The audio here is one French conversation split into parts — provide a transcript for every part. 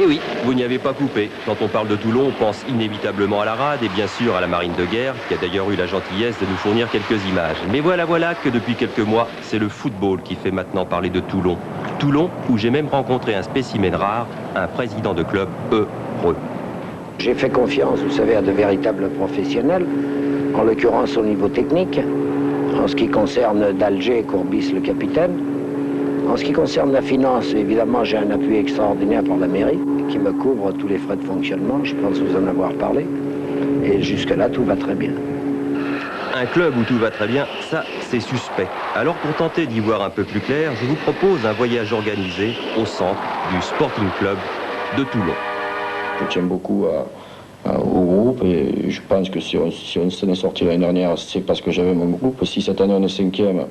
Et oui, vous n'y avez pas coupé. Quand on parle de Toulon, on pense inévitablement à la rade et bien sûr à la marine de guerre, qui a d'ailleurs eu la gentillesse de nous fournir quelques images. Mais voilà que depuis quelques mois, c'est le football qui fait maintenant parler de Toulon. Toulon, où j'ai même rencontré un spécimen rare, un président de club heureux. J'ai fait confiance, vous savez, à de véritables professionnels, en l'occurrence au niveau technique, en ce qui concerne d'Alger et Courbis, le capitaine. En ce qui concerne la finance, évidemment, j'ai un appui extraordinaire par la mairie, qui me couvre tous les frais de fonctionnement, je pense vous en avoir parlé. Et jusque-là, tout va très bien. Un club où tout va très bien, ça, c'est suspect. Alors pour tenter d'y voir un peu plus clair, je vous propose un voyage organisé au centre du Sporting Club de Toulon. Je tiens beaucoup au groupe et je pense que si on s'en est sorti l'année dernière, c'est parce que j'avais mon groupe. Si cette année on est 5e,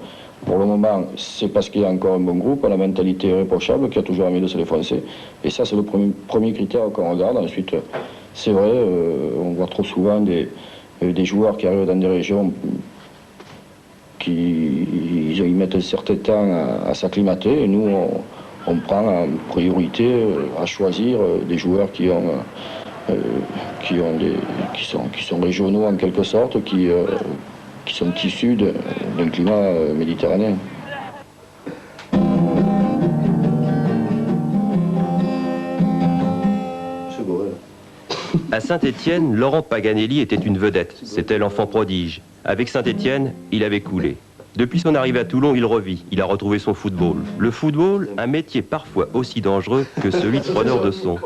pour le moment, c'est parce qu'il y a encore un bon groupe, la mentalité irréprochable qui a toujours envie de se défoncer. Et ça, c'est le premier critère qu'on regarde. Ensuite, c'est vrai, on voit trop souvent des joueurs qui arrivent dans des régions qui ils mettent un certain temps à s'acclimater. Et nous, on prend en priorité à choisir des joueurs qui sont régionaux en quelque sorte, qui sont issus d'un climat méditerranéen. À Saint-Étienne, Laurent Paganelli était une vedette. C'était l'enfant prodige. Avec Saint-Étienne, il avait coulé. Depuis son arrivée à Toulon, il revit. Il a retrouvé son football. Le football, un métier parfois aussi dangereux que celui de preneur de son.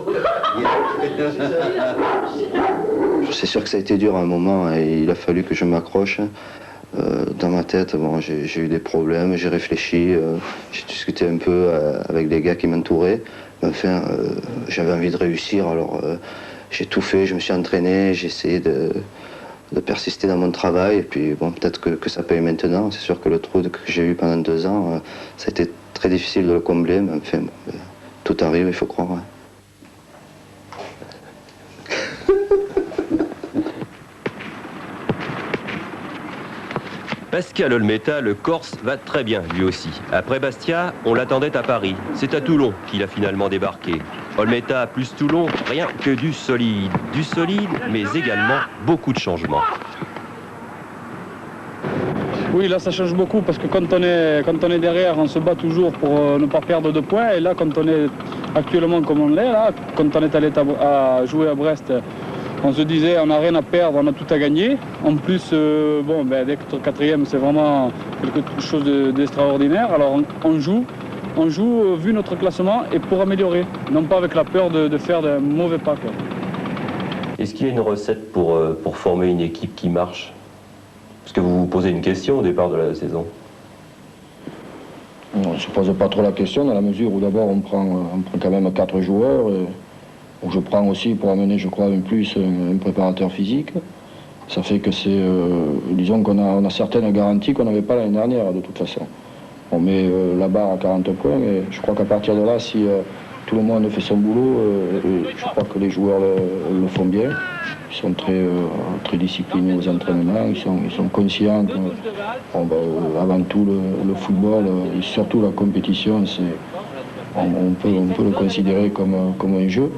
C'est sûr que ça a été dur à un moment et il a fallu que je m'accroche. Dans ma tête, bon, j'ai eu des problèmes, j'ai réfléchi, j'ai discuté un peu avec des gars qui m'entouraient. Enfin, j'avais envie de réussir, alors j'ai tout fait, je me suis entraîné, j'ai essayé de persister dans mon travail. Et puis, bon, peut-être que ça paye maintenant. C'est sûr que le trou que j'ai eu pendant 2 ans, ça a été très difficile de le combler. Mais enfin, bon, tout arrive, il faut croire. Ouais. Pascal Olmeta, le Corse, va très bien, lui aussi. Après Bastia, on l'attendait à Paris. C'est à Toulon qu'il a finalement débarqué. Olmeta plus Toulon, rien que du solide. Du solide, mais également beaucoup de changements. Oui, là ça change beaucoup parce que quand on est derrière, on se bat toujours pour ne pas perdre de points. Et là, quand on est actuellement comme on l'est, là, quand on est allé à jouer à Brest, on se disait on n'a rien à perdre, on a tout à gagner. En plus, bon, d'être 4e, c'est vraiment quelque chose d'extraordinaire. Alors on joue vu notre classement et pour améliorer, non pas avec la peur de faire de mauvais pas. Est-ce qu'il y a une recette pour former une équipe qui marche? Parce que vous vous posez une question au départ de la saison. On ne se pose pas trop la question dans la mesure où d'abord on prend quand même 4 joueurs. Où je prends aussi pour amener, je crois, un préparateur physique. Ça fait que c'est, disons qu'on a certaines garanties qu'on n'avait pas l'année dernière, de toute façon. On met la barre à 40 points, et je crois qu'à partir de là, si tout le monde fait son boulot, je crois que les joueurs le font bien. Ils sont très disciplinés aux entraînements, ils sont conscients que, avant tout, le football, et surtout la compétition, on peut le considérer comme un jeu.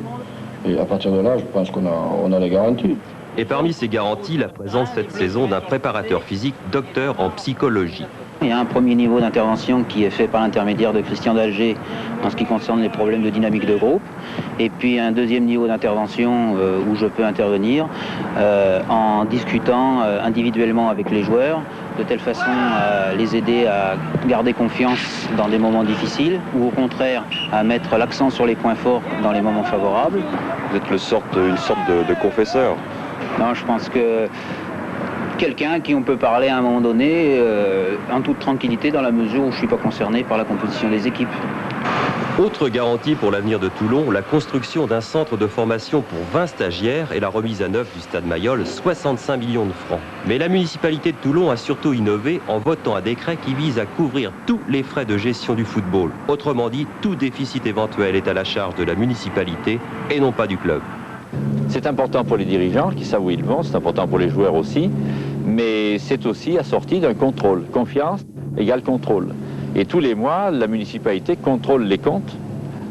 Et à partir de là, je pense qu'on a les garanties. Et parmi ces garanties, la présence cette saison d'un préparateur physique, docteur en psychologie. Il y a un premier niveau d'intervention qui est fait par l'intermédiaire de Christian d'Alger en ce qui concerne les problèmes de dynamique de groupe. Et puis un deuxième niveau d'intervention où je peux intervenir en discutant individuellement avec les joueurs, de telle façon à les aider à garder confiance dans des moments difficiles ou au contraire à mettre l'accent sur les points forts dans les moments favorables. Vous êtes une sorte de confesseur. Non, je pense que quelqu'un à qui on peut parler à un moment donné en toute tranquillité dans la mesure où je ne suis pas concerné par la composition des équipes. Autre garantie pour l'avenir de Toulon, la construction d'un centre de formation pour 20 stagiaires et la remise à neuf du stade Mayol, 65 millions de francs. Mais la municipalité de Toulon a surtout innové en votant un décret qui vise à couvrir tous les frais de gestion du football. Autrement dit, tout déficit éventuel est à la charge de la municipalité et non pas du club. C'est important pour les dirigeants qui savent où ils vont, c'est important pour les joueurs aussi, mais c'est aussi assorti d'un contrôle. Confiance égale contrôle. Et tous les mois, la municipalité contrôle les comptes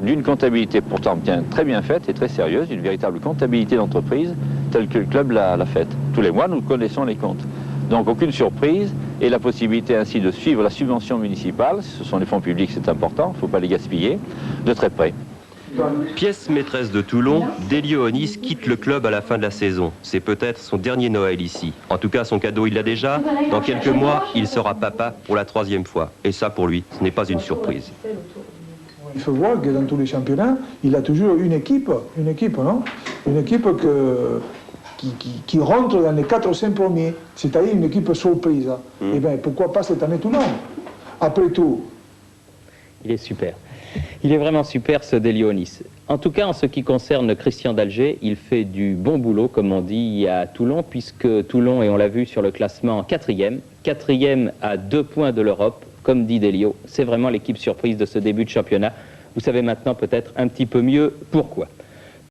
d'une comptabilité pourtant bien, très bien faite et très sérieuse, une véritable comptabilité d'entreprise telle que le club l'a faite. Tous les mois, nous connaissons les comptes. Donc aucune surprise et la possibilité ainsi de suivre la subvention municipale, ce sont les fonds publics, c'est important, il ne faut pas les gaspiller, de très près. Pièce maîtresse de Toulon, Delio Onis quitte le club à la fin de la saison. C'est peut-être son dernier Noël ici. En tout cas, son cadeau, il l'a déjà. Dans quelques mois, il sera papa pour la 3e fois. Et ça, pour lui, ce n'est pas une surprise. Il faut voir que dans tous les championnats, il a toujours une équipe, non? Une équipe qui rentre dans les 4 ou 5 premiers, c'est-à-dire une équipe surprise. Eh bien, pourquoi pas cette année Toulon? Après tout. Il est super. Il est vraiment super, ce Delio Onis. En tout cas, en ce qui concerne Christian Dalger, il fait du bon boulot, comme on dit, à Toulon, puisque Toulon, et on l'a vu sur le classement, 4e à 2 points de l'Europe, comme dit Delio. C'est vraiment l'équipe surprise de ce début de championnat. Vous savez maintenant peut-être un petit peu mieux pourquoi.